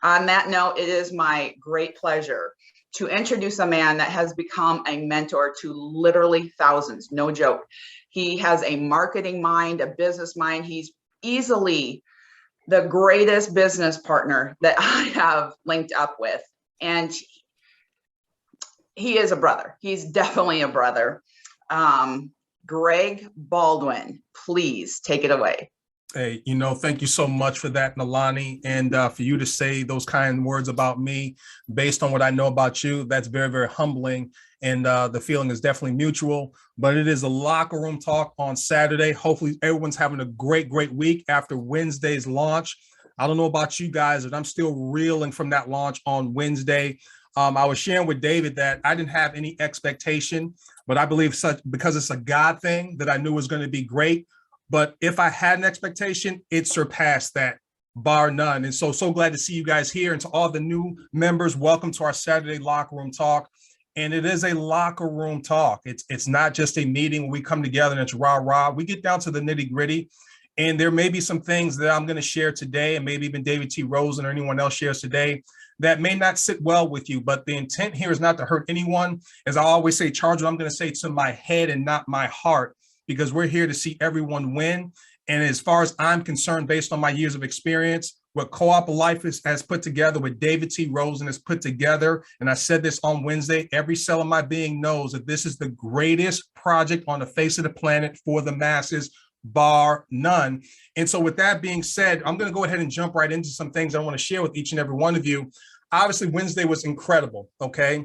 On that note, it is my great pleasure to introduce a man that has become a mentor to literally thousands. No joke. He has a marketing mind, a business mind. He's easily the greatest business partner that I have linked up with. And he is a brother. He's definitely a brother. Greg Baldwin, please take it away. Hey, thank you so much for that, Nalani, and for you to say those kind words about me based on what I know about you. That's very, very humbling, and the feeling is definitely mutual. But it is a locker room talk on Saturday. Hopefully, everyone's having a great, great week after Wednesday's launch. I don't know about you guys, but I'm still reeling from that launch on Wednesday. I was sharing with David that I didn't have any expectation, but I believe because it's a God thing that I knew was going to be great. But if I had an expectation, it surpassed that, bar none. And so glad to see you guys here. And to all the new members, welcome to our Saturday locker room talk. And it is a locker room talk. It's not just a meeting where we come together and it's rah-rah. We get down to the nitty-gritty. And there may be some things that I'm going to share today, and maybe even David T. Rosen or anyone else shares today, that may not sit well with you. But the intent here is not to hurt anyone. As I always say, charge what I'm going to say to my head and not my heart, because we're here to see everyone win. And as far as I'm concerned, based on my years of experience, what Co-op Life has put together, what David T. Rosen has put together, and I said this on Wednesday, every cell of my being knows that this is the greatest project on the face of the planet for the masses, bar none. And so with that being said, I'm going to go ahead and jump right into some things I want to share with each and every one of you. Obviously, Wednesday was incredible, okay?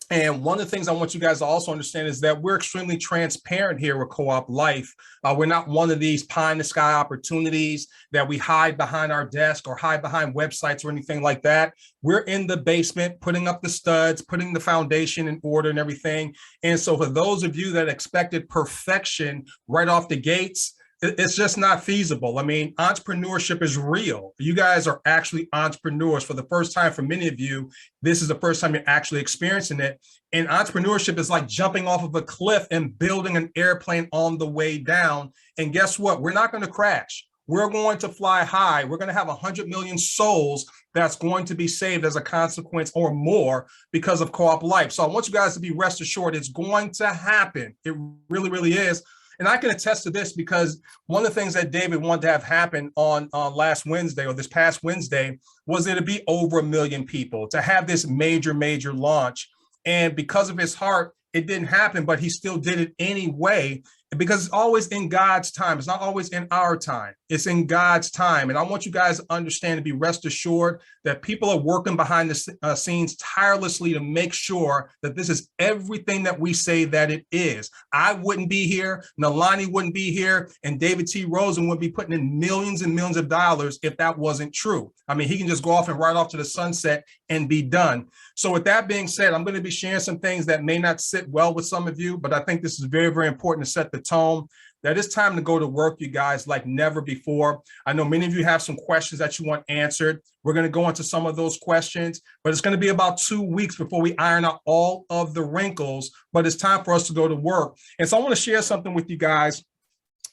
And one of the things I want you guys to also understand is that we're extremely transparent here with Co-op Life. We're not one of these pie in the sky opportunities that we hide behind our desk or hide behind websites or anything like that. We're in the basement, putting up the studs, putting the foundation in order and everything. And so for those of you that expected perfection right off the gates, it's just not feasible. I mean, entrepreneurship is real. You guys are actually entrepreneurs for the first time. For many of you, this is the first time you're actually experiencing it. And entrepreneurship is like jumping off of a cliff and building an airplane on the way down. And guess what? We're not going to crash. We're going to fly high. We're going to have 100 million souls that's going to be saved as a consequence or more because of Co-op Life. So I want you guys to be rest assured it's going to happen. It really, really is. And I can attest to this because one of the things that David wanted to have happen on last Wednesday or this past Wednesday was that it'd be over 1 million people to have this major, major launch. And because of his heart, it didn't happen, but he still did it anyway, because it's always in God's time. It's not always in our time. It's in God's time. And I want you guys to understand and be rest assured that people are working behind the scenes tirelessly to make sure that this is everything that we say that it is. I wouldn't be here, Nalani wouldn't be here, and David T. Rosen would be putting in millions and millions of dollars if that wasn't true. I mean, he can just go off and ride off to the sunset and be done. So with that being said, I'm going to be sharing some things that may not sit well with some of you, but I think this is very, very important to set the tone that it's time to go to work, you guys, like never before. I know many of you have some questions that you want answered. We're going to go into some of those questions, but it's going to be about 2 weeks before we iron out all of the wrinkles, but it's time for us to go to work. And so I want to share something with you guys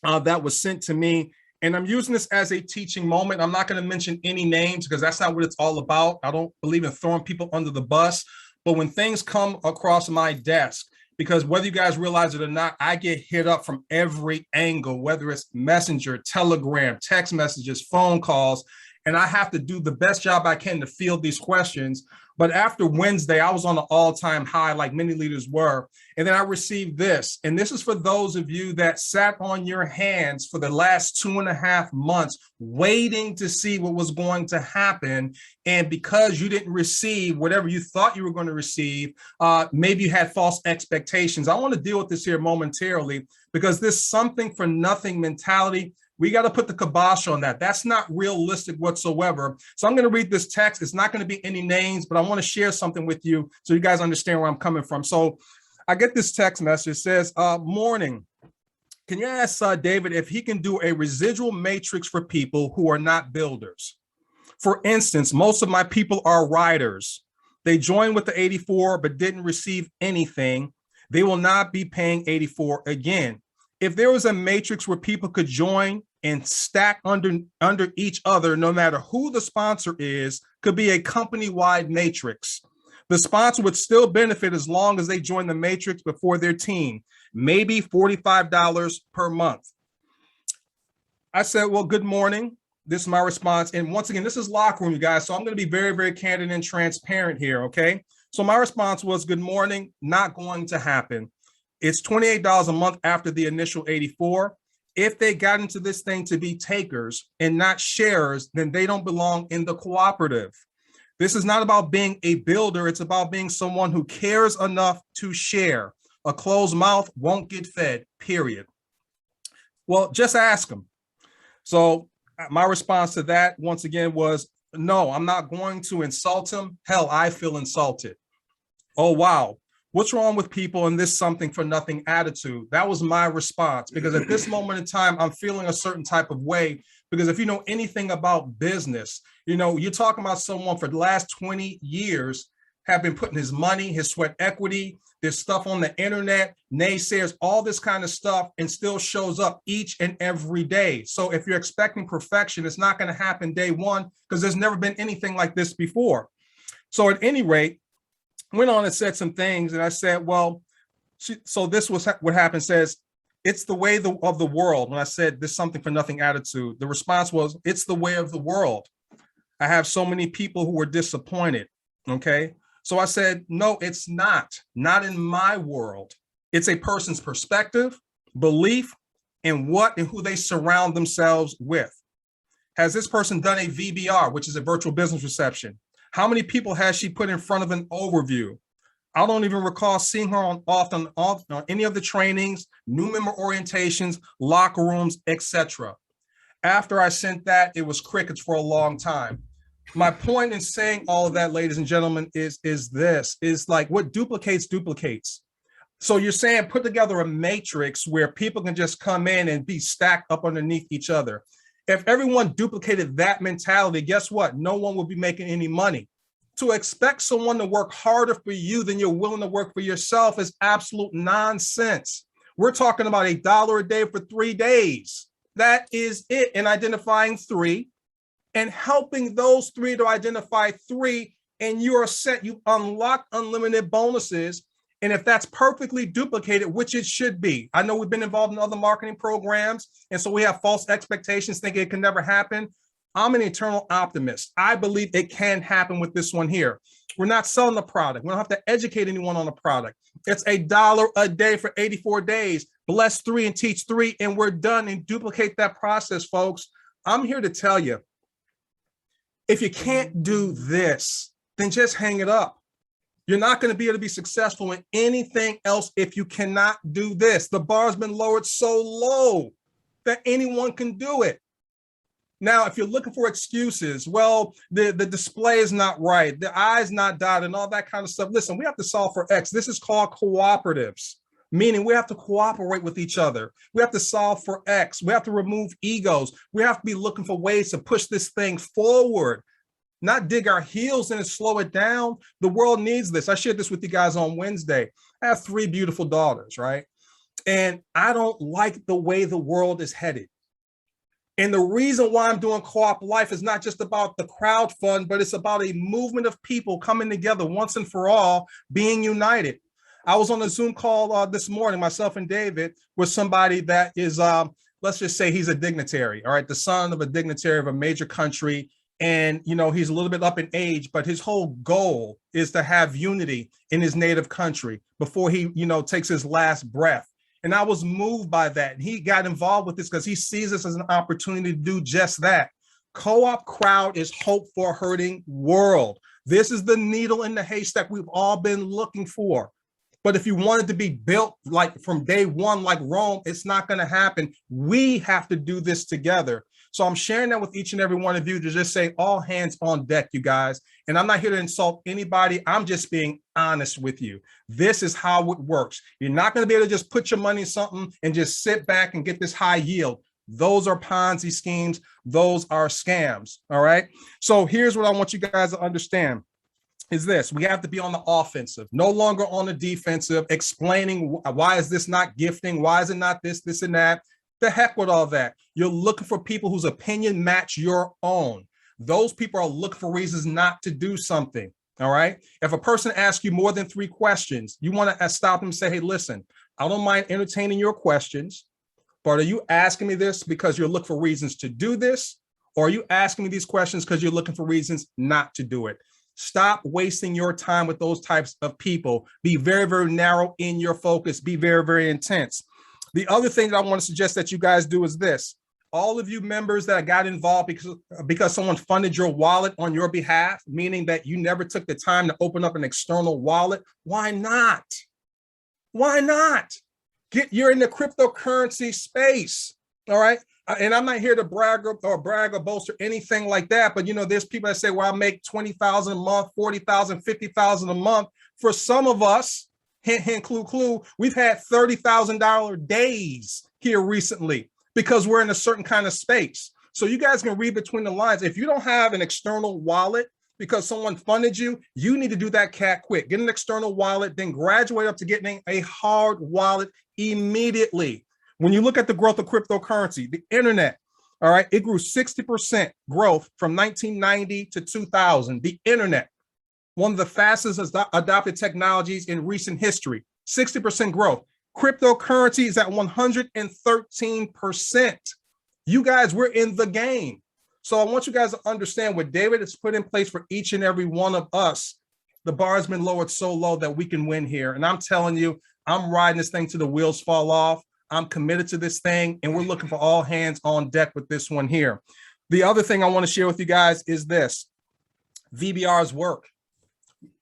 that was sent to me. And I'm using this as a teaching moment. I'm not going to mention any names because that's not what it's all about. I don't believe in throwing people under the bus. But when things come across my desk, because whether you guys realize it or not, I get hit up from every angle, whether it's Messenger, Telegram, text messages, phone calls, and I have to do the best job I can to field these questions. But after Wednesday, I was on an all-time high, like many leaders were. And then I received this. And this is for those of you that sat on your hands for the last 2.5 months, waiting to see what was going to happen. And because you didn't receive whatever you thought you were going to receive, maybe you had false expectations. I want to deal with this here momentarily because this something for nothing mentality, we got to put the kibosh on that. That's not realistic whatsoever. So I'm going to read this text. It's not going to be any names, but I want to share something with you so you guys understand where I'm coming from. So I get this text message. It says, morning. Can you ask David if he can do a residual matrix for people who are not builders? For instance, most of my people are riders. They joined with the 84, but didn't receive anything. They will not be paying 84 again. If there was a matrix where people could join and stack under each other, no matter who the sponsor is, could be a company-wide matrix. The sponsor would still benefit as long as they join the matrix before their team, maybe $45 per month. I said, well, good morning. This is my response. And once again, this is locker room, you guys. So I'm going to be very, very candid and transparent here. Okay. So my response was, good morning. Not going to happen. It's $28 a month after the initial 84. If they got into this thing to be takers and not sharers, then they don't belong in the cooperative. This is not about being a builder. It's about being someone who cares enough to share. A closed mouth won't get fed, period. Well, just ask them. So my response to that, once again, was, no, I'm not going to insult him. Hell, I feel insulted. Oh, wow. What's wrong with people in this something for nothing attitude? That was my response, because at this moment in time, I'm feeling a certain type of way. Because if you know anything about business, you know, you're talking about someone for the last 20 years have been putting his money, his sweat equity, there's stuff on the internet, naysayers, all this kind of stuff, and still shows up each and every day. So if you're expecting perfection, it's not going to happen day one, because there's never been anything like this before. So at any rate, went on and said some things, and I said, well, so this was what happened. Says, it's the way of the world. When I said this something for nothing attitude, the response was, it's the way of the world. I have so many people who were disappointed. Okay. So I said, no, it's not in my world. It's a person's perspective, belief, and what and who they surround themselves with. Has this person done a VBR, which is a virtual business reception? How many people has she put in front of an overview? I don't even recall seeing her on any of the trainings, new member orientations, locker rooms, etc. After I sent that, it was crickets for a long time. My point in saying all of that, ladies and gentlemen, is like what duplicates. So you're saying put together a matrix where people can just come in and be stacked up underneath each other. If everyone duplicated that mentality, guess what? No one will be making any money. To expect someone to work harder for you than you're willing to work for yourself is absolute nonsense. We're talking about $1 a day for 3 days. That is it. And identifying 3 and helping those 3 to identify 3, and you are set. You unlock unlimited bonuses. And if that's perfectly duplicated, which it should be, I know we've been involved in other marketing programs, and so we have false expectations, thinking it can never happen. I'm an eternal optimist. I believe it can happen with this one here. We're not selling the product. We don't have to educate anyone on the product. It's $1 a day for 84 days. Bless 3 and teach 3, and we're done. And duplicate that process, folks. I'm here to tell you, if you can't do this, then just hang it up. You're not going to be able to be successful in anything else if you cannot do this. The bar's been lowered so low that anyone can do it. Now, if you're looking for excuses, well, the display is not right, the I's not dotted, and all that kind of stuff. Listen, we have to solve for X. This is called cooperatives, meaning we have to cooperate with each other. We have to solve for X. We have to remove egos. We have to be looking for ways to push this thing forward, not dig our heels in and slow it down. The world needs this. I shared this with you guys on Wednesday. I have 3 beautiful daughters, right? And I don't like the way the world is headed. And the reason why I'm doing Co-op Life is not just about the crowd fund, but it's about a movement of people coming together once and for all, being united. I was on a Zoom call this morning, myself and David, with somebody that is, let's just say he's a dignitary, all right, the son of a dignitary of a major country. And, you know, he's a little bit up in age, but his whole goal is to have unity in his native country before he, you know, takes his last breath. And I was moved by that. And he got involved with this because he sees this as an opportunity to do just that. Co-op crowd is hope for a hurting world. This is the needle in the haystack we've all been looking for. But if you want it to be built like from day one, like Rome, it's not going to happen. We have to do this together. So I'm sharing that with each and every one of you to just say all hands on deck, you guys. And I'm not here to insult anybody. I'm just being honest with you. This is how it works. You're not going to be able to just put your money in something and just sit back and get this high yield. Those are Ponzi schemes. Those are scams. All right. So here's what I want you guys to understand is this. We have to be on the offensive, no longer on the defensive, explaining why is this not gifting? Why is it not this, and that? The heck with all that. You're looking for people whose opinion match your own. Those people are looking for reasons not to do something. All right. If a person asks you more than 3 questions, you want to stop them and say, hey, listen, I don't mind entertaining your questions, but are you asking me this because you're looking for reasons to do this? Or are you asking me these questions because you're looking for reasons not to do it? Stop wasting your time with those types of people. Be very, very narrow in your focus. Be very, very intense. The other thing that I want to suggest that you guys do is this. All of you members that got involved because someone funded your wallet on your behalf, meaning that you never took the time to open up an external wallet, why not? Why not? You're in the cryptocurrency space, all right? And I'm not here to brag or boast or anything like that, but there's people that say, well, I make 20,000 a month, 40,000, 50,000 a month. For some of us, hint, hint, clue, clue, we've had $30,000 days here recently because we're in a certain kind of space. So you guys can read between the lines. If you don't have an external wallet because someone funded you, you need to do that cat quick. Get an external wallet, then graduate up to getting a hard wallet immediately. When you look at the growth of cryptocurrency, the internet, all right, it grew 60% growth from 1990 to 2000. The internet, one of the fastest adopted technologies in recent history, 60% growth. Cryptocurrency is at 113%. You guys, we're in the game. So I want you guys to understand what David has put in place for each and every one of us. The bar has been lowered so low that we can win here. And I'm telling you, I'm riding this thing till the wheels fall off. I'm committed to this thing, and we're looking for all hands on deck with this one here. The other thing I want to share with you guys is this. VBRs work.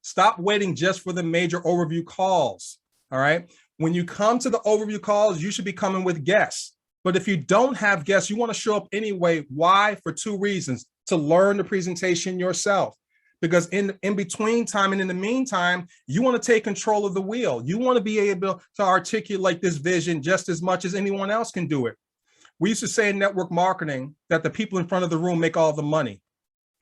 Stop waiting just for the major overview calls, all right? When you come to the overview calls, you should be coming with guests. But if you don't have guests, you want to show up anyway. Why? For 2 reasons. To learn the presentation yourself. Because in between time and in the meantime, you want to take control of the wheel. You want to be able to articulate this vision just as much as anyone else can do it. We used to say in network marketing that the people in front of the room make all the money.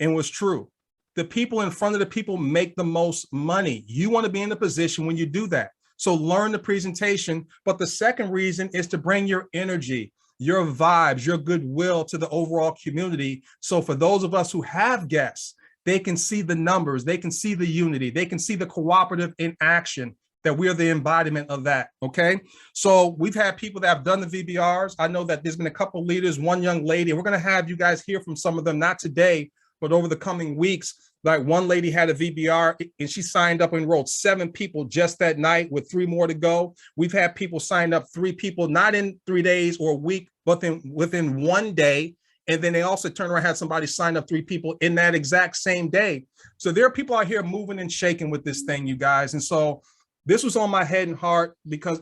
And it was true. The people in front of the people make the most money. You want to be in the position when you do that. So learn the presentation. But the second reason is to bring your energy, your vibes, your goodwill to the overall community. So for those of us who have guests, they can see the numbers, they can see the unity, they can see the cooperative in action, that we are the embodiment of that, okay? So we've had people that have done the VBRs. I know that there's been a couple of leaders, one young lady, and we're gonna have you guys hear from some of them, not today, but over the coming weeks. Like one lady had a VBR and she signed up and enrolled 7 people just that night with 3 more to go. We've had people sign up 3 people, not in 3 days or a week, but within 1 day. And then they also turned around and had somebody sign up 3 people in that exact same day. So there are people out here moving and shaking with this thing, you guys. And so this was on my head and heart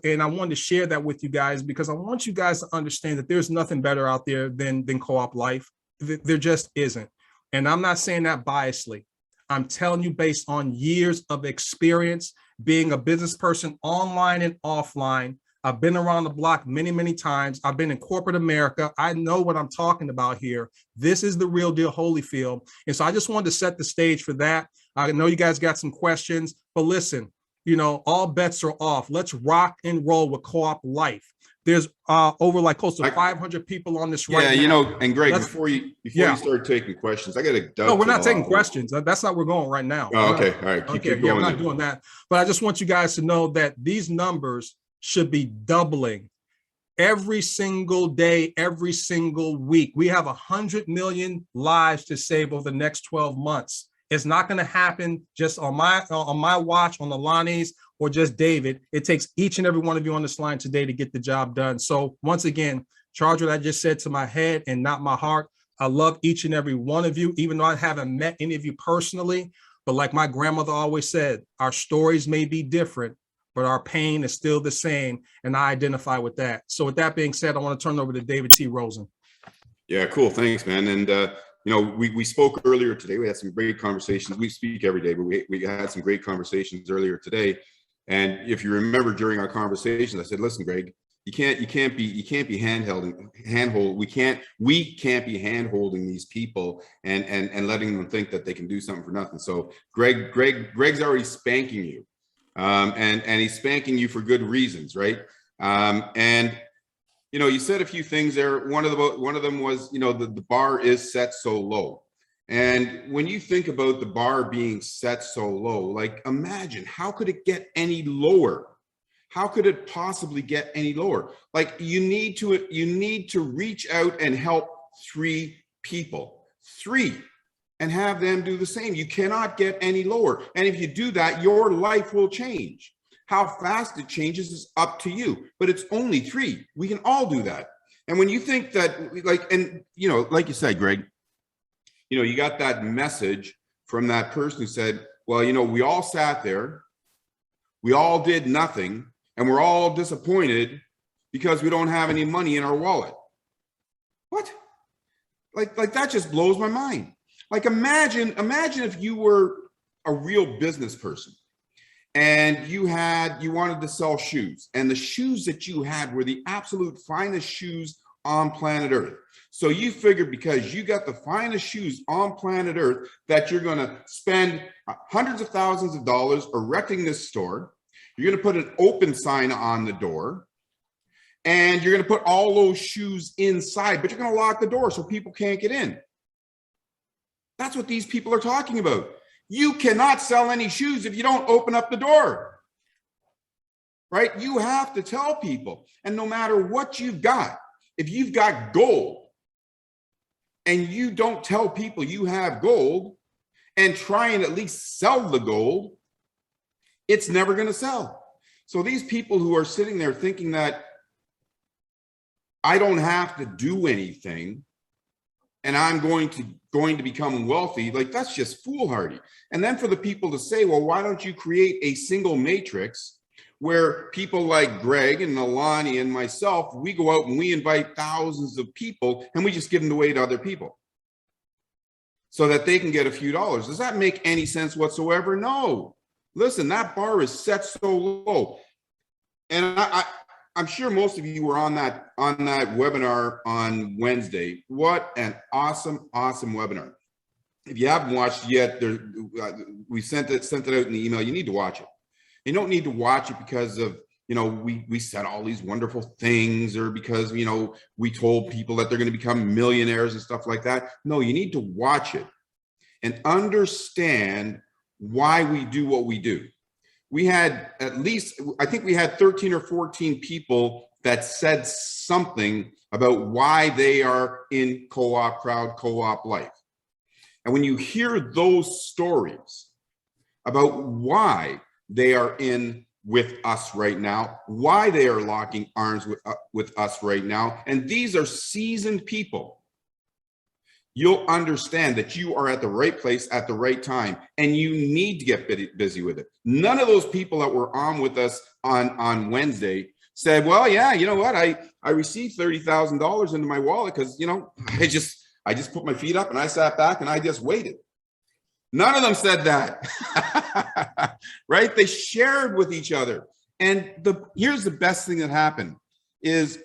and I wanted to share that with you guys because I want you guys to understand that there's nothing better out there than Co-op Life. There just isn't. And I'm not saying that biasly. I'm telling you based on years of experience, being a business person online and offline. I've been around the block many, many times. I've been in corporate America. I know what I'm talking about here. This is the real deal Holyfield. And so I just wanted to set the stage for that. I know you guys got some questions, but listen, all bets are off. Let's rock and roll with Co-op Life. There's over like close to 500 people on this right now. And Greg, before you start taking questions, I got to No, we're not taking questions. That's not where we're going right now. Oh, okay. All right. Keep going. We're not doing that. But I just want you guys to know that these numbers should be doubling every single day, every single week. We have 100 million lives to save over the next 12 months. It's not going to happen just on my watch, on Alani's, or just David. It takes each and every one of you on this line today to get the job done. So once again, charge what I just said to my head and not my heart. I love each and every one of you, even though I haven't met any of you personally. But like my grandmother always said, our stories may be different, but our pain is still the same, and I identify with that. So with that being said, I want to turn it over to David T. Rosen. Yeah, cool. Thanks, man. And, we spoke earlier today. We had some great conversations. We speak every day, but we had some great conversations earlier today. And if you remember during our conversations, I said, listen, Greg, we can't be handhold. We can't be hand-holding these people and letting them think that they can do something for nothing. So Greg's already spanking you. And he's spanking you for good reasons, right? You said a few things there. One of them was, the bar is set so low. And when you think about the bar being set so low, like imagine, how could it get any lower? How could it possibly get any lower? Like you need to reach out and help 3 people, 3, and have them do the same. You cannot get any lower. And if you do that, your life will change. How fast it changes is up to you, but it's only 3. We can all do that. And when you think that, like, and you know, like you said, Greg, you know, you got that message from that person who said, well, you know, we all sat there, we all did nothing, and we're all disappointed because we don't have any money in our wallet. What? Like that just blows my mind. Like imagine if you were a real business person and you wanted to sell shoes, and the shoes that you had were the absolute finest shoes on planet Earth. So you figured because you got the finest shoes on planet Earth that you're going to spend hundreds of thousands of dollars erecting this store. You're going to put an open sign on the door, and you're going to put all those shoes inside, but you're going to lock the door so people can't get in. That's what these people are talking about. You cannot sell any shoes if you don't open up the door, right? You have to tell people, and no matter what you've got, if you've got gold and you don't tell people you have gold and try and at least sell the gold, it's never going to sell. So these people who are sitting there thinking that I don't have to do anything and I'm going to become wealthy, like that's just foolhardy. And then for the people to say, well, why don't you create a single matrix where people like Greg and Alani and myself, we go out and we invite thousands of people and we just give them away to other people so that they can get a few dollars. Does that make any sense whatsoever? No. Listen, that bar is set so low. And I'm sure most of you were on that webinar on Wednesday. What an awesome webinar. If you haven't watched yet, we sent it out in the email. You need to watch it. You don't need to watch it because of, you know, we said all these wonderful things, or because, you know, we told people that they're going to become millionaires and stuff like that. No, you need to watch it and understand why we do what we do. We had at least, I think we had 13 or 14 people that said something about why they are in co-op crowd, co-op life. And when you hear those stories about why they are in with us right now, why they are locking arms with us right now, and these are seasoned people, you'll understand that you are at the right place at the right time, and you need to get busy with it. None of those people that were on with us on Wednesday said, well, yeah, you know what, I received $30,000 into my wallet because, you know, I just put my feet up and I sat back and I just waited. None of them said that, right? They shared with each other. And here's the best thing that happened is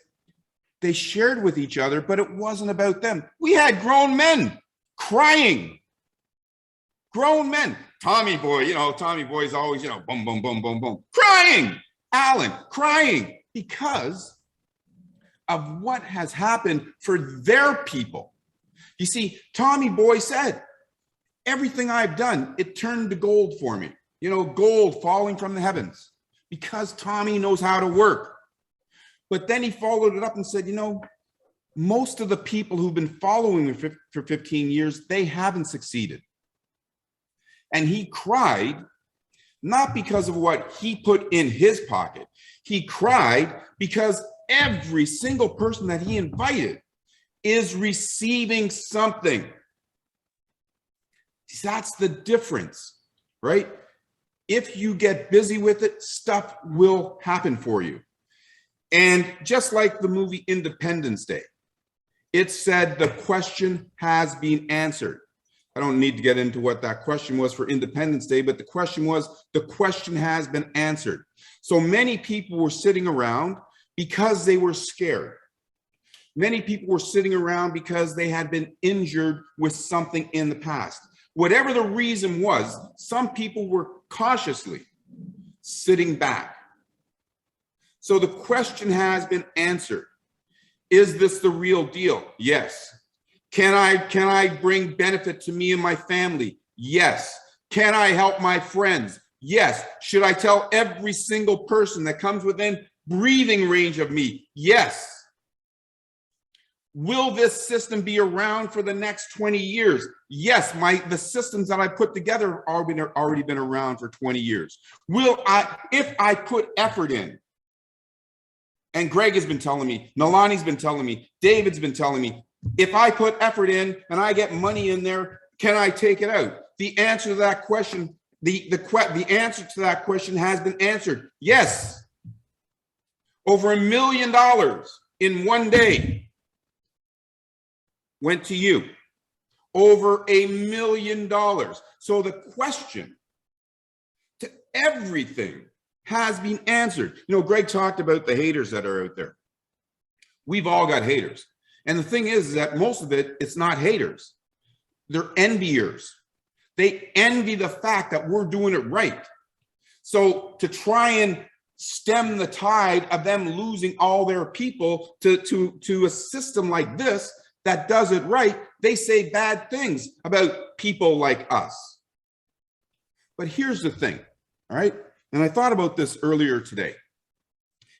they shared with each other, but it wasn't about them. We had grown men crying. Grown men. Tommy Boy, you know, Tommy Boy's always, you know, boom, boom, boom, boom, boom. Crying. Alan, crying because of what has happened for their people. You see, Tommy Boy said, everything I've done, it turned to gold for me. You know, gold falling from the heavens because Tommy knows how to work. But then he followed it up and said, you know, most of the people who've been following me for 15 years, they haven't succeeded. And he cried, not because of what he put in his pocket. He cried because every single person that he invited is receiving something. That's the difference, right? If you get busy with it, stuff will happen for you. And just like the movie Independence Day, it said the question has been answered. I don't need to get into what that question was for Independence Day, but the question was, the question has been answered. So many people were sitting around because they were scared. Many people were sitting around because they had been injured with something in the past. Whatever the reason was, some people were cautiously sitting back. So the question has been answered. Is this the real deal? Yes. Can I bring benefit to me and my family? Yes. Can I help my friends? Yes. Should I tell every single person that comes within breathing range of me? Yes. Will this system be around for the next 20 years? Yes, the systems that I put together have already been around for 20 years. If I put effort in, and Greg has been telling me, Nalani's been telling me, David's been telling me, if I put effort in and I get money in there, can I take it out? The answer to that question, the answer to that question has been answered. Yes. Over $1 million in one day went to you. Over $1 million. So the question to everything has been answered. You know, Greg talked about the haters that are out there. We've all got haters. And the thing is that most of it's not haters. They're enviers. They envy the fact that we're doing it right. So to try and stem the tide of them losing all their people to a system like this that does it right, they say bad things about people like us. But here's the thing, all right? And I thought about this earlier today.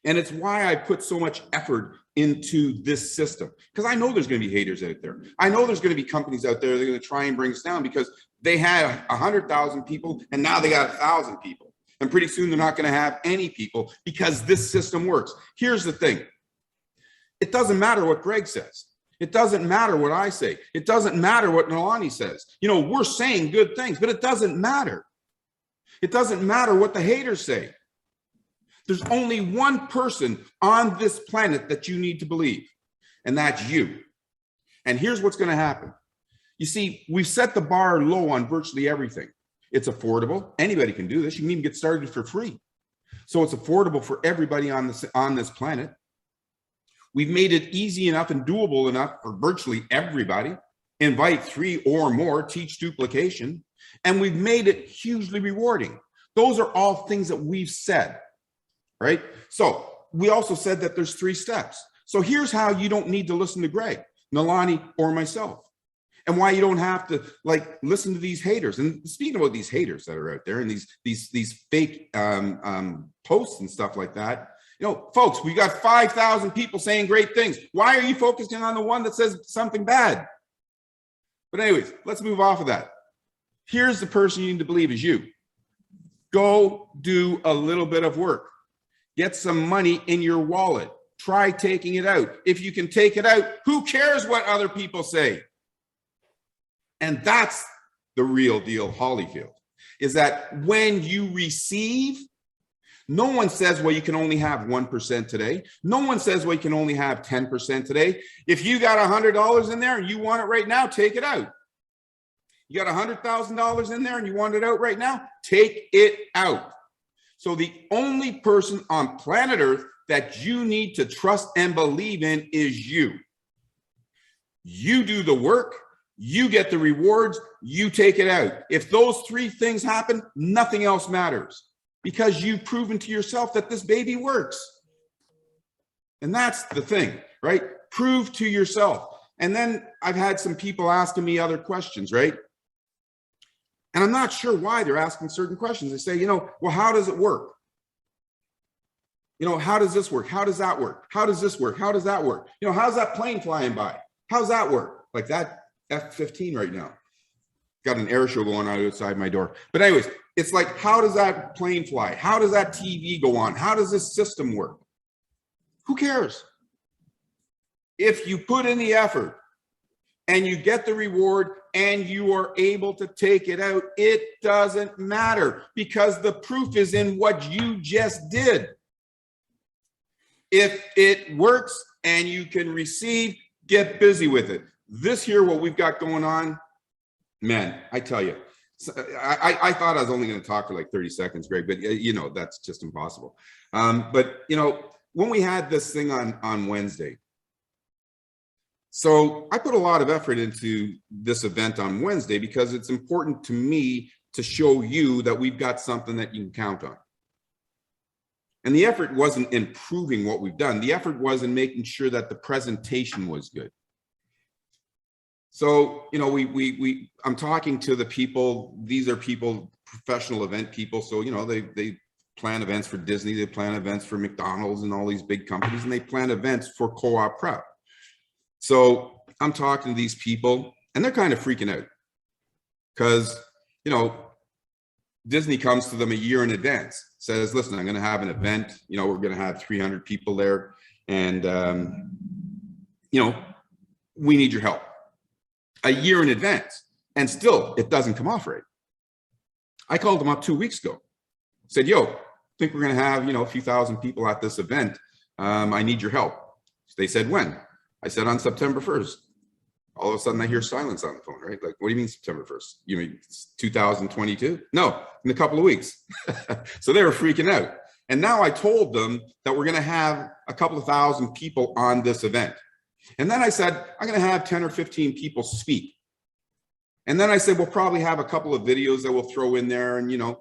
And it's why I put so much effort into this system, because I know there's going to be haters out there. I know there's going to be companies out there that are going to try and bring us down because they had 100,000 people and now they got 1,000 people. And pretty soon they're not going to have any people because this system works. Here's the thing. It doesn't matter what Greg says. It doesn't matter what I say. It doesn't matter what Nalani says. You know, we're saying good things, but it doesn't matter. It doesn't matter what the haters say. There's only one person on this planet that you need to believe, and that's you. And here's what's going to happen. You see, we've set the bar low on virtually everything. It's affordable. Anybody can do this. You can even get started for free. So it's affordable for everybody on this planet. We've made it easy enough and doable enough for virtually everybody. Invite 3 or more, teach duplication, and we've made it hugely rewarding. Those are all things that we've said, right? So we also said that there's 3 steps. So here's how you don't need to listen to Greg, Nalani, or myself, and why you don't have to listen to these haters. And speaking about these haters that are out there and these fake posts and stuff like that, you know, folks, we got 5,000 people saying great things. Why are you focusing on the one that says something bad? But anyways, let's move off of that. Here's the person you need to believe is you. Go do a little bit of work. Get some money in your wallet. Try taking it out. If you can take it out, who cares what other people say? And that's the real deal, Hollyfield, is that when you receive, no one says, well, you can only have 1% today. No one says, well, you can only have 10% today. If you got $100 in there and you want it right now, take it out. You got $100,000 in there and you want it out right now, take it out. So the only person on planet Earth that you need to trust and believe in is you. You do the work, you get the rewards, you take it out. If those 3 things happen, nothing else matters, because you've proven to yourself that this baby works. And that's the thing, right? Prove to yourself. And then I've had some people asking me other questions, right? And I'm not sure why they're asking certain questions. They say, you know, well, how does it work? You know, how does this work? How does that work? How does this work? How does that work? You know, how's that plane flying by? How's that work? Like that F-15 right now. Got an air show going on outside my door. But anyways, it's like, how does that plane fly? How does that TV go on? How does this system work? Who cares? If you put in the effort and you get the reward and you are able to take it out, it doesn't matter, because the proof is in what you just did. If it works and you can receive, get busy with it. This here, what we've got going on, man, I tell you, I thought I was only going to talk for like 30 seconds, Greg, but you know, that's just impossible. But you know, when we had this thing on Wednesday, so I put a lot of effort into this event on Wednesday because it's important to me to show you that we've got something that you can count on. And the effort wasn't in proving what we've done. The effort was in making sure that the presentation was good. So, you know, I'm talking to the people, these are people, professional event people. So, you know, they plan events for Disney, they plan events for McDonald's and all these big companies, and they plan events for Co-op Prep. So I'm talking to these people and they're kind of freaking out because, you know, Disney comes to them a year in advance, says, listen, I'm going to have an event, you know, we're going to have 300 people there. And, you know, we need your help a year in advance. And still it doesn't come off right. I called them up 2 weeks ago, said, yo, I think we're going to have, you know, a few thousand people at this event. I need your help. They said, when? I said, on September 1st. All of a sudden I hear silence on the phone, right? Like, what do you mean September 1st? You mean 2022? No, in a couple of weeks. So they were freaking out. And now I told them that we're going to have a couple of thousand people on this event. And then I said, I'm going to have 10 or 15 people speak. And then I said, we'll probably have a couple of videos that we'll throw in there, and, you know,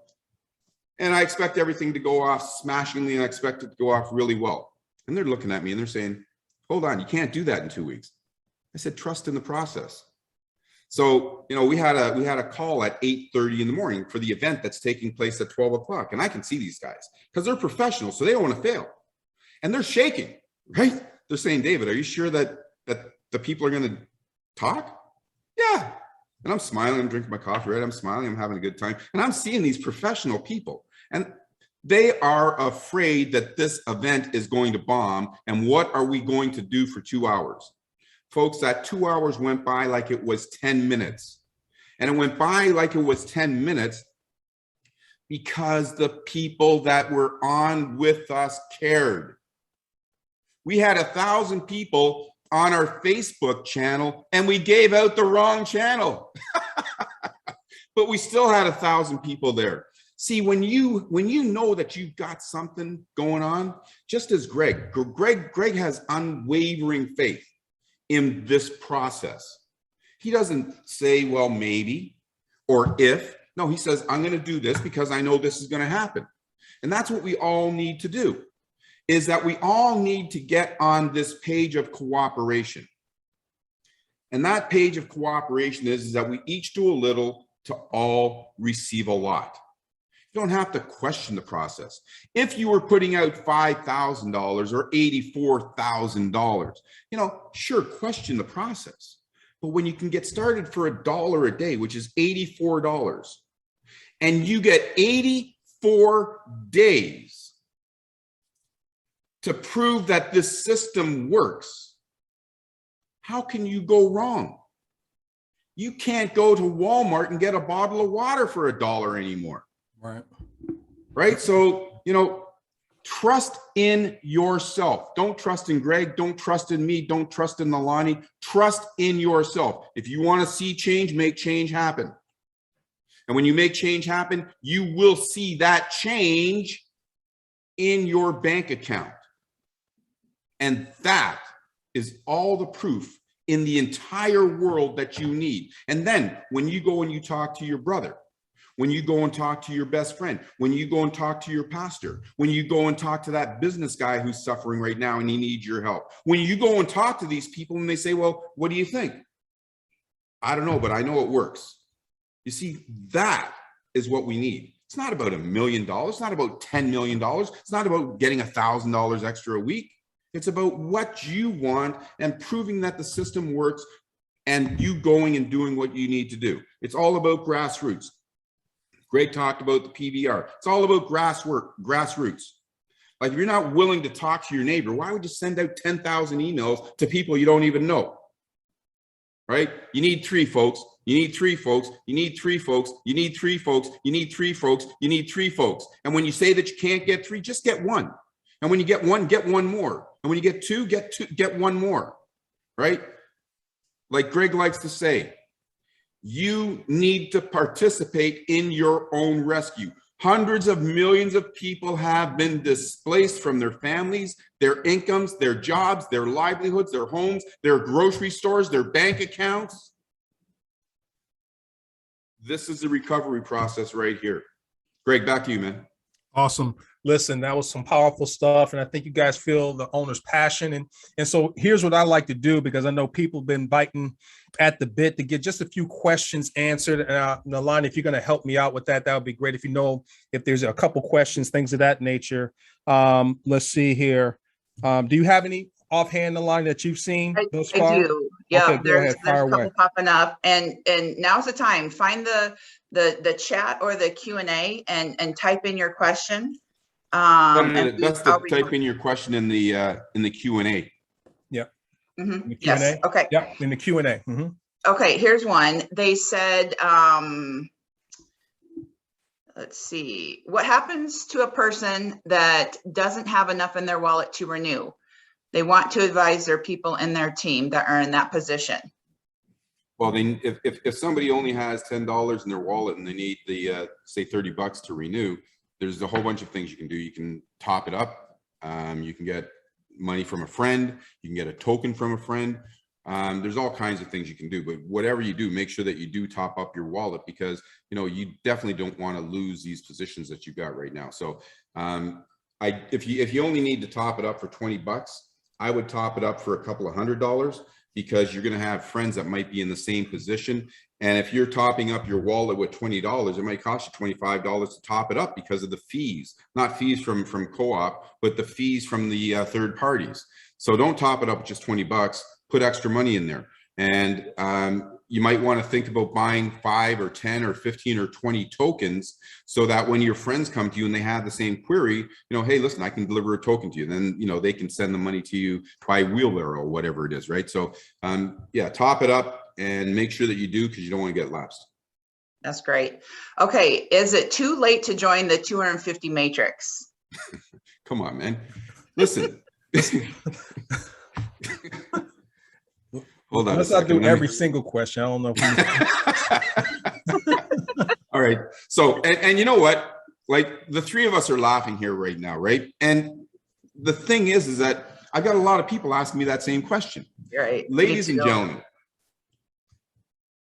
and I expect everything to go off smashingly, and I expect it to go off really well. And they're looking at me and they're saying, hold on, you can't do that in 2 weeks. I said, trust in the process. So, you know, we had a call at 8:30 in the morning for the event that's taking place at 12 o'clock. And I can see these guys because they're professionals, so they don't want to fail. And they're shaking, right? They're saying, David, are you sure that the people are going to talk? Yeah. And I'm smiling, I'm drinking my coffee, right? I'm smiling, I'm having a good time. And I'm seeing these professional people, and they are afraid that this event is going to bomb. And what are we going to do for 2 hours? Folks, that 2 hours went by like it was 10 minutes. And it went by like it was 10 minutes because the people that were on with us cared. We had 1,000 people on our Facebook channel and we gave out the wrong channel. But we still had 1,000 people there. See, when you know that you've got something going on, just as Greg has unwavering faith in this process. He doesn't say, well, maybe, or if. No, he says, I'm going to do this because I know this is going to happen. And that's what we all need to do, is that we all need to get on this page of cooperation. And that page of cooperation is that we each do a little to all receive a lot. You don't have to question the process. If you were putting out $5,000 or $84,000, you know, sure, question the process. But when you can get started for $1 a day, which is $84, and you get 84 days to prove that this system works, how can you go wrong? You can't go to Walmart and get a bottle of water for $1 anymore. Right. So, you know, trust in yourself. Don't trust in Greg. Don't trust in me. Don't trust in Nalani. Trust in yourself. If you want to see change, make change happen. And when you make change happen, you will see that change in your bank account. And that is all the proof in the entire world that you need. And then when you go and you talk to your brother, when you go and talk to your best friend, when you go and talk to your pastor, when you go and talk to that business guy who's suffering right now and he needs your help, when you go and talk to these people and they say, well, what do you think? I don't know, but I know it works. You see, that is what we need. It's not about $1 million. It's not about $10 million. It's not about getting $1,000 extra a week. It's about what you want and proving that the system works and you going and doing what you need to do. It's all about grassroots. Greg talked about the PBR. It's all about grassroots. Like, if you're not willing to talk to your neighbor, why would you send out 10,000 emails to people you don't even know? Right? You need 3 folks. You need 3 folks. You need 3 folks. You need 3 folks. You need 3 folks. You need 3 folks. And when you say that you can't get 3, just get 1. And when you get 1, get 1 more. And when you get 2, get 1 more. Right? Like Greg likes to say, you need to participate in your own rescue. Hundreds of millions of people have been displaced from their families, their incomes, their jobs, their livelihoods, their homes, their grocery stores, their bank accounts. This is the recovery process right here. Greg, back to you, man. Awesome. Listen, that was some powerful stuff. And I think you guys feel the owner's passion. And so here's what I like to do, because I know people have been biting at the bit to get just a few questions answered. Nalani, if you're going to help me out with that, that would be great. If you know, if there's a couple questions, things of that nature. Let's see here. Do you have any offhand, Nalani, that you've seen thus far? I do. Yeah, Okay, go ahead. there's Fire a couple away. popping up, and now's the time. Find the chat or the Q&A and type in your question. And That's I'll to type in your question in the Q&A. Mhm. The Yes. Q&A? Okay. Yeah, in the Q&A. Okay. Here's one. They said, let's see, what happens to a person that doesn't have enough in their wallet to renew? They want to advise their people in their team that are in that position. Well, then if somebody only has $10 in their wallet and they need the say $30 to renew, there's a whole bunch of things you can do. You can top it up. You can get money from a friend. You can get a token from a friend. There's all kinds of things you can do, but whatever you do, make sure that you do top up your wallet, because you definitely don't want to lose these positions that you got right now. So if you only need to top it up for $20, I would top it up for a couple of $100, because you're going to have friends that might be in the same position. And if you're topping up your wallet with $20, it might cost you $25 to top it up because of the fees, not fees from co-op, but the fees from the third parties. So don't top it up with just $20, put extra money in there. And you might want to think about buying 5 or 10 or 15 or 20 tokens, so that when your friends come to you and they have the same query, hey, listen, I can deliver a token to you. Then, they can send the money to you by wheelbarrow or whatever it is, right? So yeah, top it up and make sure that you do, because you don't want to get lapsed. That's great. Okay. Is it too late to join the 250 matrix? Come on, man. Listen. Hold on. Let's not do every single question. I don't know. All right. So, and you know what? Like, the three of us are laughing here right now, right? And the thing is that I've got a lot of people asking me that same question. Right. Ladies and gentlemen,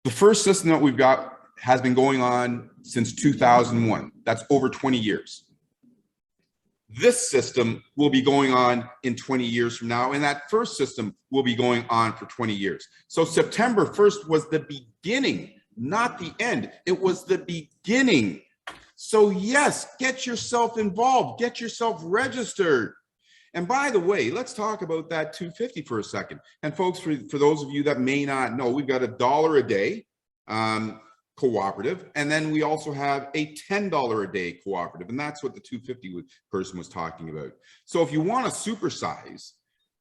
the first system that we've got has been going on since 2001. That's over 20 years. This system will be going on in 20 years from now, and that first system will be going on for 20 years. So September 1st was the beginning, not the end. It was the beginning. So yes, get yourself involved, get yourself registered. And by the way, let's talk about that 250 for a second. And folks, for those of you that may not know, we've got $1 a day cooperative, and then we also have a $10 a day cooperative, and that's what the 250 person was talking about. So if you want to supersize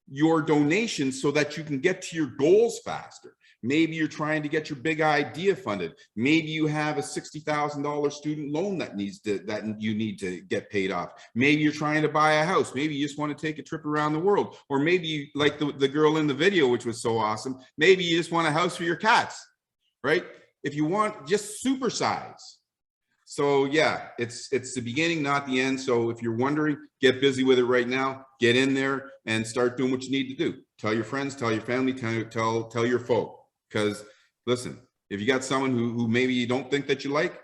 your donations so that you can get to your goals faster, maybe you're trying to get your big idea funded, maybe you have a $60,000 student loan that you need to get paid off, maybe you're trying to buy a house, maybe you just want to take a trip around the world, or maybe you, like the girl in the video, which was so awesome, maybe you just want a house for your cats, right? If you want, just supersize. So yeah, it's the beginning, not the end. So if you're wondering, get busy with it right now, get in there and start doing what you need to do. Tell your friends, tell your family, tell your folk. Because listen, if you got someone who maybe you don't think that you like,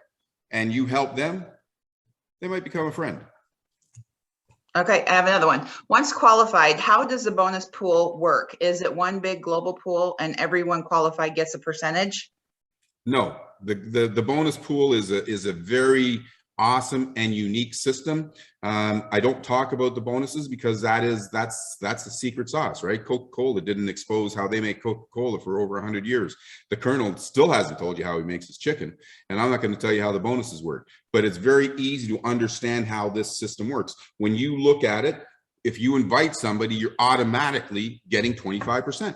and you help them, they might become a friend. Okay, I have another one. Once qualified, how does the bonus pool work? Is it one big global pool and everyone qualified gets a percentage? No, the bonus pool is a very awesome and unique system. I don't talk about the bonuses because that's the secret sauce, right? Coca-Cola didn't expose how they make Coca-Cola for over 100 years. The Colonel still hasn't told you how he makes his chicken, and I'm not going to tell you how the bonuses work, but it's very easy to understand how this system works. When you look at it, if you invite somebody, you're automatically getting 25%.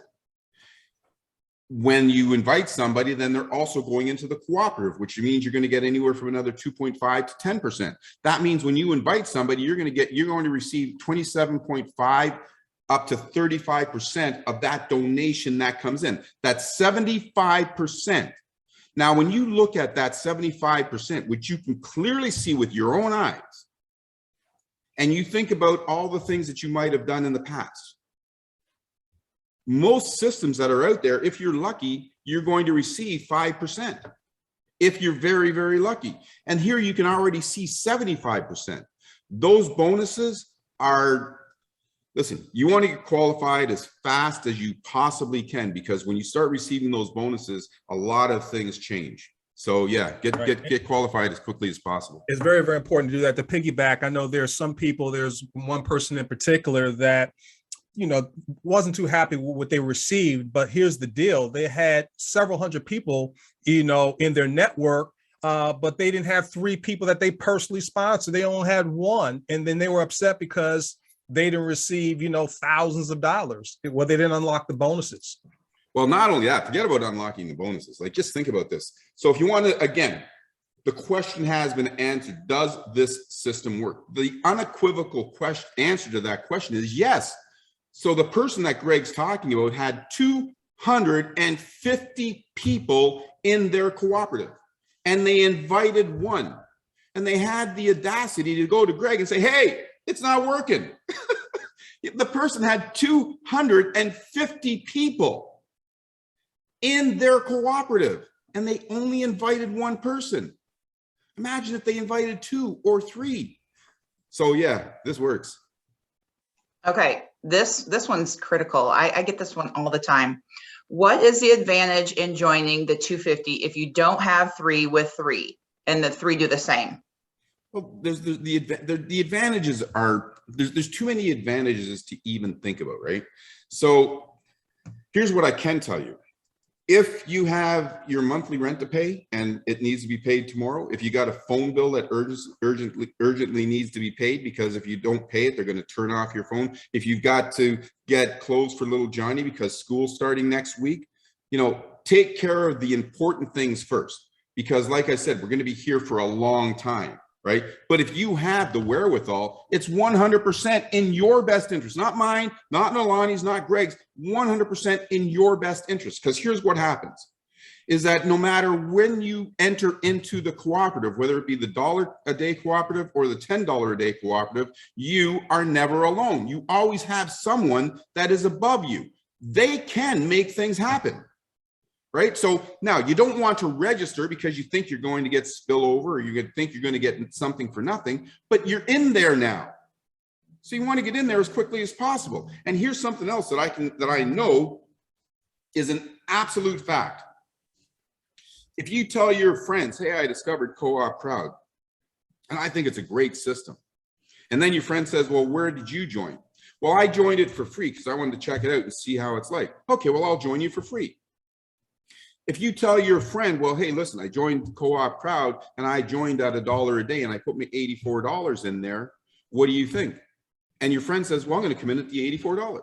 When you invite somebody, then they're also going into the cooperative, which means you're going to get anywhere from another 2.5 to 10%. That means when you invite somebody, you're going to receive 27.5 up to 35% of that donation that comes in. That's 75%. Now, when you look at that 75%, which you can clearly see with your own eyes, and you think about all the things that you might have done in the past, most systems that are out there, if you're lucky, you're going to receive 5%. If you're very, very lucky. And here you can already see 75%. those bonuses are, listen, you want to get qualified as fast as you possibly can, because when you start receiving those bonuses, a lot of things change. So yeah, get qualified as quickly as possible. It's very, very important to do that. To piggyback, I know there's some people, there's one person in particular that, you know, wasn't too happy with what they received, but here's the deal. They had several hundred people, you know, in their network, but they didn't have 3 people that they personally sponsored. They only had 1. And then they were upset because they didn't receive, you know, thousands of dollars. Well, they didn't unlock the bonuses. Well, not only that, forget about unlocking the bonuses. Like, just think about this. So if you want to, again, the question has been answered. Does this system work? The unequivocal answer to that question is yes. So the person that Greg's talking about had 250 people in their cooperative, and they invited 1. And they had the audacity to go to Greg and say, hey, it's not working. The person had 250 people in their cooperative, and they only invited 1 person. Imagine if they invited 2 or 3. So yeah, this works. Okay, this one's critical. I get this one all the time. What is the advantage in joining the 250 if you don't have 3 with 3 and the 3 do the same? Well, there's the advantages are, there's too many advantages to even think about, right? So here's what I can tell you. If you have your monthly rent to pay and it needs to be paid tomorrow, if you got a phone bill that urgently needs to be paid, because if you don't pay it, they're going to turn off your phone. If you've got to get clothes for little Johnny because school's starting next week, you know, take care of the important things first, because like I said, we're going to be here for a long time. Right? But if you have the wherewithal, it's 100% in your best interest, not mine, not Nolani's, not Greg's, 100% in your best interest. Because here's what happens, is that no matter when you enter into the cooperative, whether it be the $1 a day cooperative or the $10 a day cooperative, you are never alone. You always have someone that is above you. They can make things happen. Right? So now you don't want to register because you think you're going to get spillover, or you think you're going to get something for nothing, but you're in there now. So you want to get in there as quickly as possible. And here's something else that I know is an absolute fact. If you tell your friends, hey, I discovered Co-op Proud, and I think it's a great system. And then your friend says, well, where did you join? Well, I joined it for free because I wanted to check it out and see how it's like. Okay, well, I'll join you for free. If you tell your friend, well, hey, listen, I joined Co-op Proud and I joined at $1 a day and I put me $84 in there, what do you think? And your friend says, well, I'm going to come in at the $84.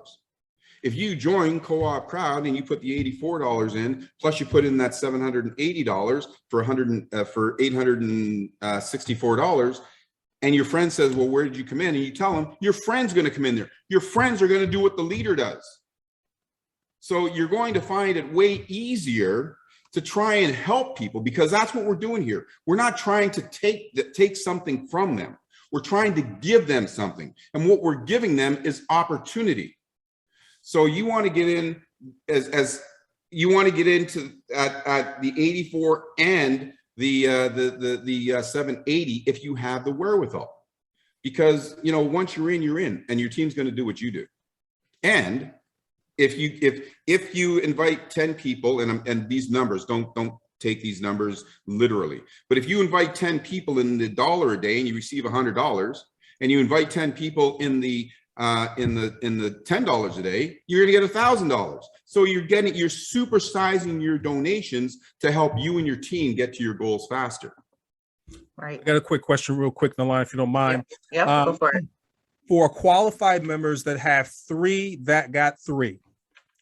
If you join Co-op Proud and you put the $84 in, plus you put in that $780 for $864, and your friend says, well, where did you come in? And you tell them, your friend's going to come in there. Your friends are going to do what the leader does. So you're going to find it way easier to try and help people, because that's what we're doing here. We're not trying to take something from them. We're trying to give them something. And what we're giving them is opportunity. So you want to get in as you want to get into at the 84 and the 780 if you have the wherewithal, because you know, once you're in, and your team's going to do what you do. And if you invite 10 people, and these numbers, don't take these numbers literally, but if you invite 10 people in the $1 a day and you receive $100, and you invite 10 people in the $10 a day, you're going to get $1,000. So you're supersizing your donations to help you and your team get to your goals faster. Right. I got a quick question real quick, Nolani, if you don't mind. Yeah, go for it. For qualified members that have 3 that got 3,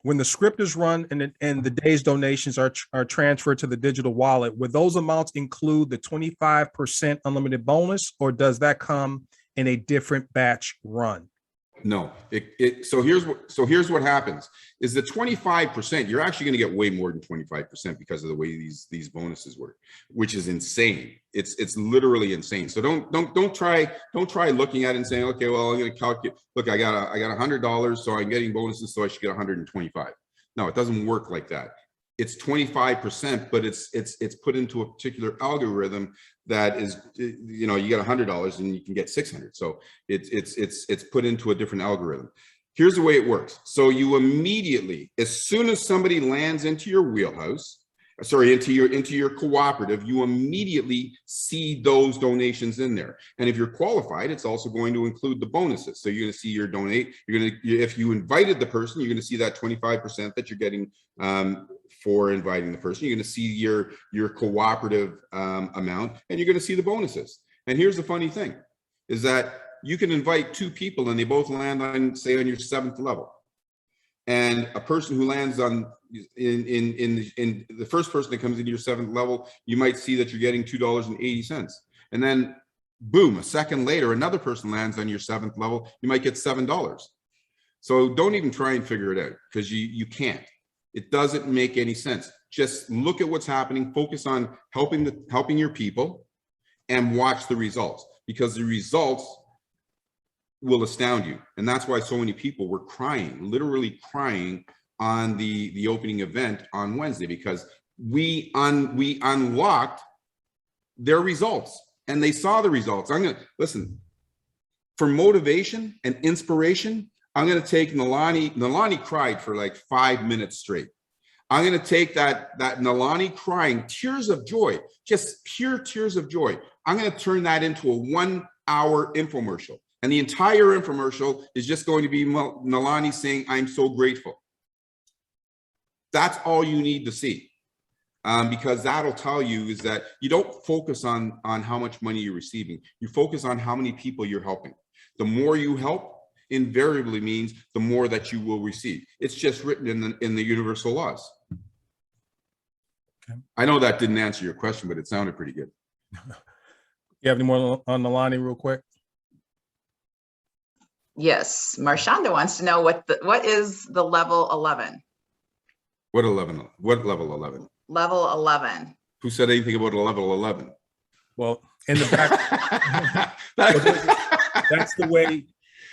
when the script is run and the day's donations are transferred to the digital wallet, would those amounts include the 25% unlimited bonus, or does that come in a different batch run? No, so here's what happens is the 25%, you're actually going to get way more than 25% because of the way these bonuses work, which is insane. It's literally insane. So don't try looking at it and saying, okay, well, I'm going to calculate, look, I got $100, so I'm getting bonuses, so I should get 125. No, it doesn't work like that. It's 25%, but it's put into a particular algorithm that is, you know, you get $100 and you can get 600. So it's put into a different algorithm. Here's the way it works. So you immediately, as soon as somebody lands into your wheelhouse, sorry, into your cooperative, you immediately see those donations in there. And if you're qualified, it's also going to include the bonuses. So you're going to see your donate. If you invited the person, you're going to see that 25% that you're getting for inviting the person. You're going to see your cooperative amount, and you're going to see the bonuses. And here's the funny thing, is that you can invite two people and they both land on, say, on your 7th level. And a person who lands on in the first person that comes into your 7th level, you might see that you're getting $2.80. And then boom, a second later, another person lands on your 7th level, you might get $7. So don't even try and figure it out, because you can't. It doesn't make any sense. Just look at what's happening, focus on helping your people, and watch the results, because the results will astound you. And that's why so many people were crying, literally crying on the opening event on Wednesday, because we unlocked their results and they saw the results. I'm gonna listen, for motivation and inspiration, I'm gonna take Nalani cried for like 5 minutes straight. I'm gonna take that Nalani crying, tears of joy, just pure tears of joy. I'm gonna turn that into a 1-hour infomercial. And the entire infomercial is just going to be Nalani saying, "I'm so grateful." That's all you need to see, because that'll tell you is that you don't focus on how much money you're receiving. You focus on how many people you're helping. The more you help invariably means the more that you will receive. It's just written in the universal laws. Okay. I know that didn't answer your question, but it sounded pretty good. You have any more on Nalani real quick? Yes, Marshonda wants to know what is the level 11? What 11? What level 11? Level 11. Who said anything about a level 11? Well, in the back, that's the way.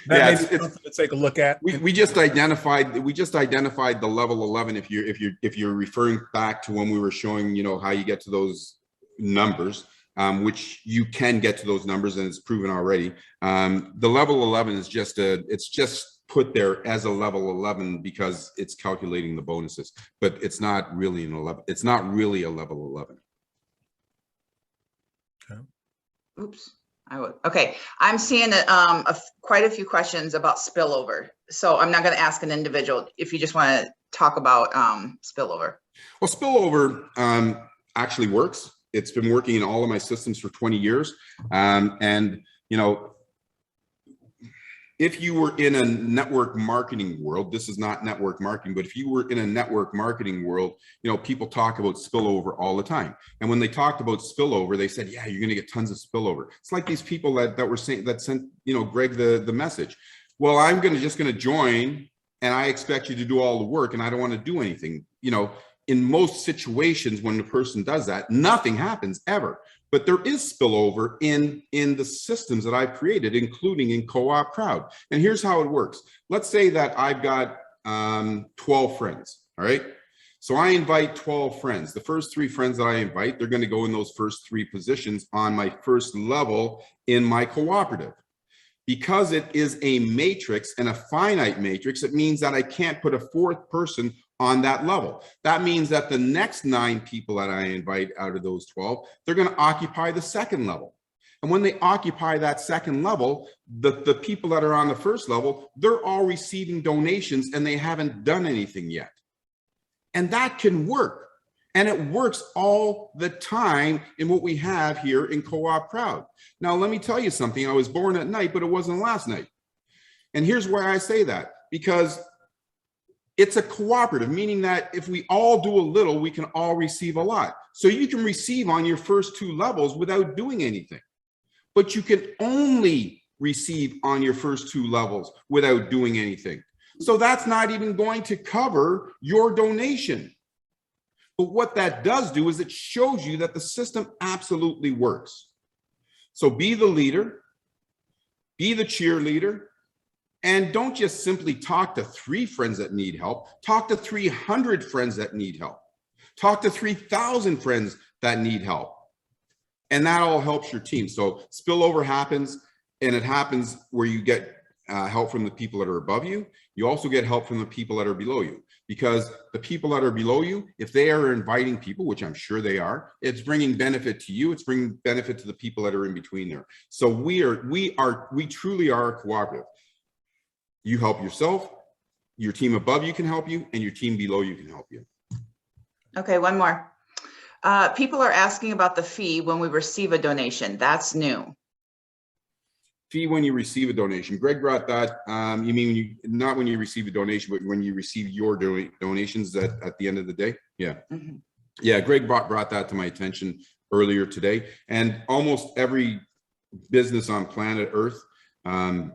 That Yeah, may be something to take a look at. We just identified the level 11. If you're referring back to when we were showing, you know, how you get to those numbers, which you can get to those numbers, and it's proven already. The level 11 is it's just put there as a level 11 because it's calculating the bonuses, but it's not really an 11. It's not really a level 11. Okay. Oops. Okay. I'm seeing quite a few questions about spillover. So I'm not going to ask an individual if you just want to talk about spillover. Well, spillover actually works. It's been working in all of my systems for 20 years. And, you know, if you were in a network marketing world, this is not network marketing, but if you were in a network marketing world, you know, people talk about spillover all the time. And when they talked about spillover, they said, yeah, you're going to get tons of spillover. It's like these people that were saying, that sent, you know, Greg the message. Well, I'm just going to join, and I expect you to do all the work, and I don't want to do anything. You know, in most situations, when the person does that, nothing happens ever. But there is spillover in the systems that I've created, including in Co-op Crowd. And here's how it works. Let's say that I've got 12 friends, all right? So I invite 12 friends. The first 3 friends that I invite, they're going to go in those first 3 positions on my first level in my cooperative. Because it is a matrix and a finite matrix, it means that I can't put a 4th person on that level. That means that the next 9 people that I invite out of those 12, they're going to occupy the 2nd level. And when they occupy that 2nd level, the people that are on the 1st level, they're all receiving donations and they haven't done anything yet. And that can work. And it works all the time in what we have here in Co-op Crowd. Now, let me tell you something. I was born at night, but it wasn't last night. And here's why I say that. Because it's a cooperative, meaning that if we all do a little, we can all receive a lot. So you can receive on your first 2 levels without doing anything. But you can only receive on your first 2 levels without doing anything. So that's not even going to cover your donation. But what that does do is it shows you that the system absolutely works. So be the leader, be the cheerleader, and don't just simply talk to 3 friends that need help. Talk to 300 friends that need help. Talk to 3,000 friends that need help. And that all helps your team. So spillover happens, and it happens where you get help from the people that are above you. You also get help from the people that are below you, because the people that are below you, if they are inviting people, which I'm sure they are, it's bringing benefit to you. It's bringing benefit to the people that are in between there. So we truly are a cooperative. You help yourself, your team above you can help you, and your team below you can help you. Okay, one more. People are asking about the fee when we receive a donation. That's new. Fee when you receive a donation. Greg brought that. You mean when you, not when you receive a donation, but when you receive your donations at the end of the day? Yeah. Mm-hmm. Yeah, Greg brought that to my attention earlier today. And almost every business on planet Earth,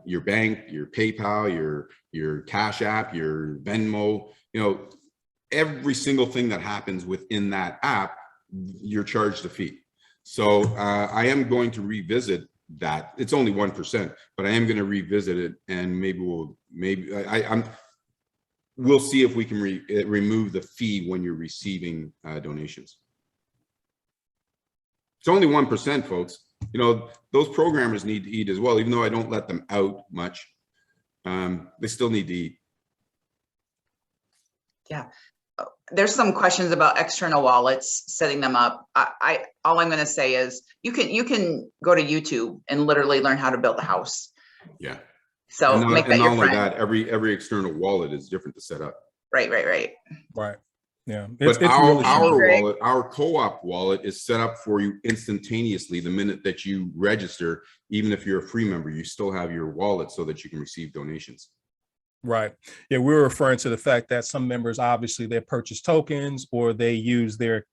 your bank, your PayPal, your Cash App, your Venmo, every single thing that happens within that app, you're charged a fee. So I am going to revisit that. It's only 1%, but I am going to revisit it, and we'll see if we can remove the fee when you're receiving donations. It's only 1%, folks. Those programmers need to eat as well, even though I don't let them out much. They still need to eat. Yeah. There's some questions about external wallets, setting them up. All I'm going to say is you can go to YouTube and literally learn how to build a house. Yeah. So make that your friend. That, every external wallet is different to set up. Right. Right. Yeah. But our co-op wallet is set up for you instantaneously the minute that you register. Even if you're a free member, you still have your wallet so that you can receive donations. Right. Yeah, we're referring to the fact that some members, obviously, they purchase tokens, or they use their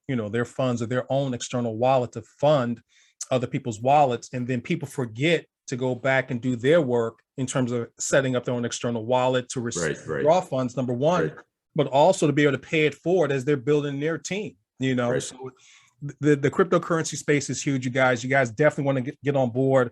funds or their own external wallet to fund other people's wallets. And then people forget to go back and do their work in terms of setting up their own external wallet to receive draw funds, number one, but also to be able to pay it forward as they're building their team, So the cryptocurrency space is huge, you guys. You guys definitely want to get on board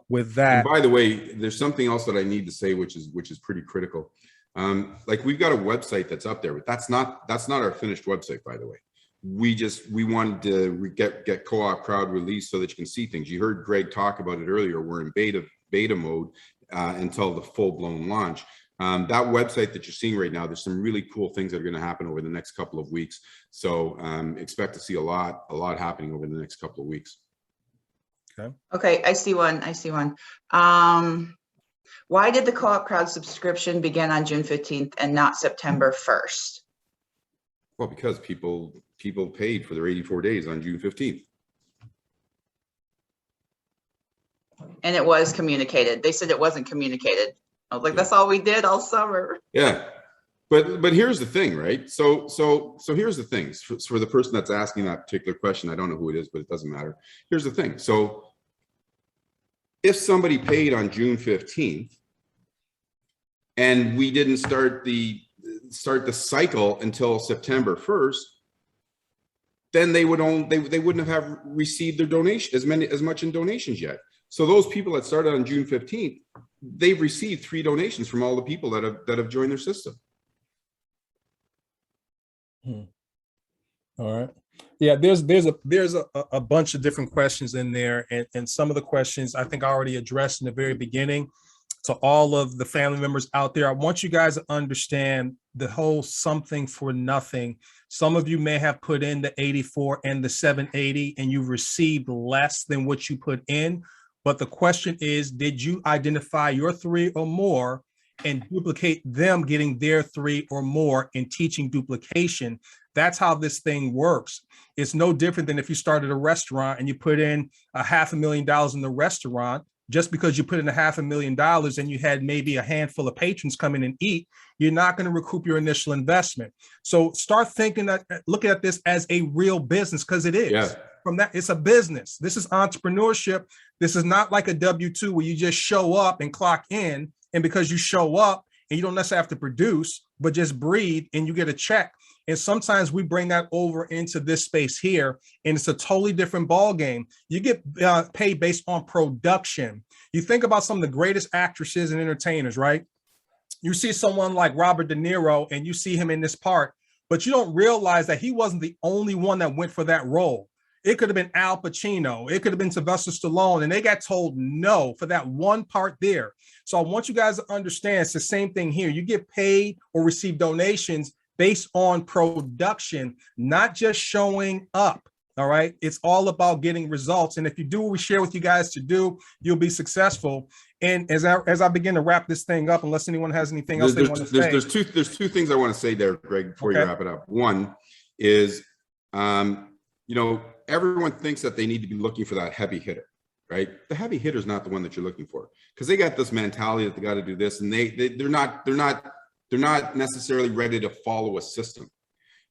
with that. And by the way, there's something else that I need to say, which is pretty critical. Like, we've got a website that's up there, but that's not our finished website, by the way. We wanted to get Co-op Crowd released so that you can see things. You heard Greg talk about it earlier. We're in beta mode until the full-blown launch. That website that you're seeing right now, there's some really cool things that are going to happen over the next couple of weeks. So expect to see a lot happening over the next couple of weeks. Okay, I see one. Why did the Co-op Crowd subscription begin on June 15th and not September 1st? Well, because people paid for their 84 days on June 15th. And it was communicated. They said it wasn't communicated. I was like, that's all we did all summer. Yeah. But here's the thing, right? So here's the thing for the person that's asking that particular question. I don't know who it is, but it doesn't matter. Here's the thing. So if somebody paid on June 15th and we didn't start the cycle until September 1st, then they wouldn't have received their donation as much in donations yet. So those people that started on June 15th, they've received 3 donations from all the people that have joined their system. All right. Yeah, there's a bunch of different questions in there, and some of the questions I think I already addressed in the very beginning. To all of the family members out there, I want you guys to understand the whole something for nothing. Some of you may have put in the 84 and the 780 and you've received less than what you put in. But the question is, did you identify your 3 or more and duplicate them getting their 3 or more in teaching duplication? That's how this thing works. It's no different than if you started a restaurant and you put in $500,000 in the restaurant. Just because you put in $500,000 and you had maybe a handful of patrons come in and eat, you're not going to recoup your initial investment. So start looking at this as a real business, because it is. Yeah. From that, it's a business. This is entrepreneurship. This is not like a W-2 where you just show up and clock in, and because you show up and you don't necessarily have to produce, but just breathe and you get a check. And sometimes we bring that over into this space here, and it's a totally different ball game. You get paid based on production. You think about some of the greatest actresses and entertainers, right? You see someone like Robert De Niro and you see him in this part, but you don't realize that he wasn't the only one that went for that role. It could have been Al Pacino. It could have been Sylvester Stallone, and they got told no for that one part there. So I want you guys to understand it's the same thing here. You get paid or receive donations based on production, not just showing up. All right. It's all about getting results. And if you do what we share with you guys to do, you'll be successful. And as I begin to wrap this thing up, unless anyone has anything else they want to say. There's two things I want to say there, Greg, before you wrap it up. One is, everyone thinks that they need to be looking for that heavy hitter, right? The heavy hitter is not the one that you're looking for, because they got this mentality that they got to do this, and they're not necessarily ready to follow a system.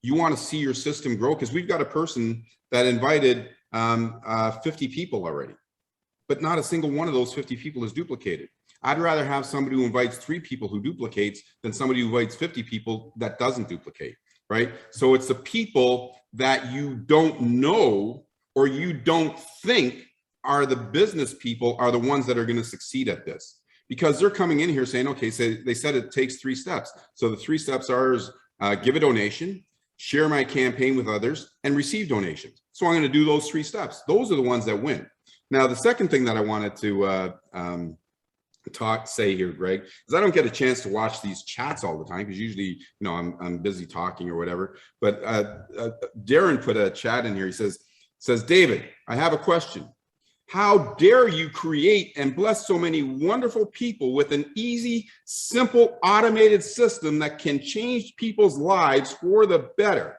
You want to see your system grow, because we've got a person that invited 50 people already, but not a single one of those 50 people is duplicated. I'd rather have somebody who invites 3 people who duplicates than somebody who invites 50 people that doesn't duplicate, right? So it's the people that you don't know or you don't think are the business people are the ones that are going to succeed at this, because they're coming in here saying, okay, so they said it takes 3 steps. So the 3 steps are give a donation, share my campaign with others, and receive donations. So I'm going to do those 3 steps. Those are the ones that win. Now, the second thing that I wanted to say here, Greg, is I don't get a chance to watch these chats all the time, because usually, I'm busy talking or whatever. But Darren put a chat in here. He says, David, I have a question. How dare you create and bless so many wonderful people with an easy, simple, automated system that can change people's lives for the better?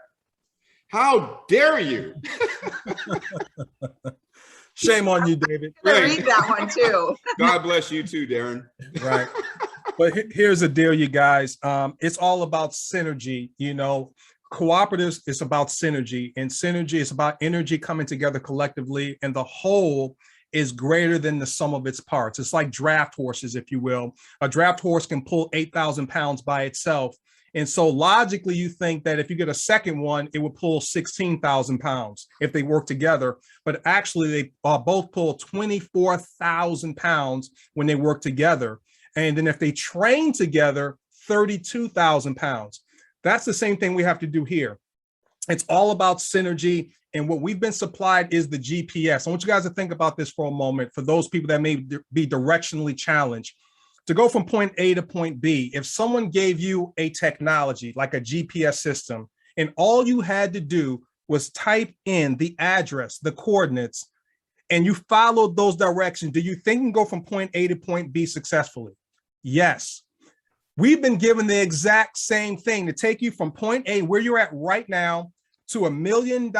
How dare you? Shame on you, David. I read that one too. God bless you too, Darren. Right. But here's the deal, you guys. It's all about synergy. Cooperatives is about synergy, and synergy is about energy coming together collectively, and the whole is greater than the sum of its parts. It's like draft horses, if you will. A draft horse can pull 8,000 pounds by itself. And so logically, you think that if you get a second one, it would pull 16,000 pounds if they work together. But actually, they both pull 24,000 pounds when they work together. And then if they train together, 32,000 pounds. That's the same thing we have to do here. It's all about synergy. And what we've been supplied is the GPS. I want you guys to think about this for a moment, for those people that may be directionally challenged. To go from point A to point B, if someone gave you a technology like a GPS system, and all you had to do was type in the address, the coordinates, and you followed those directions, do you think you can go from point A to point B successfully? Yes. We've been given the exact same thing to take you from point A, where you're at right now, to $1 million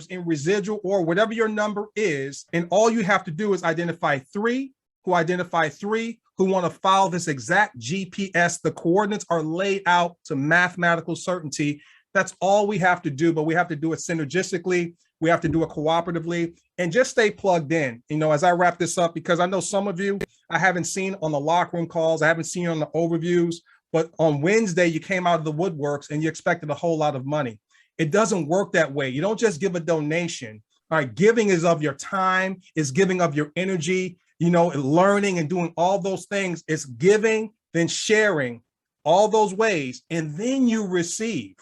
in residual or whatever your number is. And all you have to do is identify 3 who want to follow this exact GPS. The coordinates are laid out to mathematical certainty. That's all we have to do, but we have to do it synergistically. We have to do it cooperatively, and just stay plugged in. As I wrap this up, because I know some of you I haven't seen on the locker room calls, I haven't seen on the overviews, but on Wednesday, you came out of the woodworks and you expected a whole lot of money. It doesn't work that way. You don't just give a donation. All right, giving is of your time, is giving of your energy, learning and doing all those things. It's giving, then sharing, all those ways, and then you receive.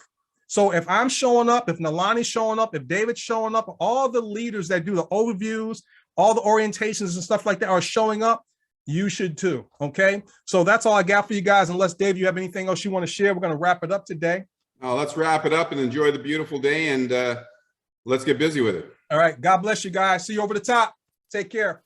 So if I'm showing up, if Nalani's showing up, if David's showing up, all the leaders that do the overviews, all the orientations and stuff like that are showing up, you should too, okay? So that's all I got for you guys. Unless, Dave, you have anything else you want to share, we're going to wrap it up today. Let's wrap it up and enjoy the beautiful day, and let's get busy with it. All right. God bless you guys. See you over the top. Take care.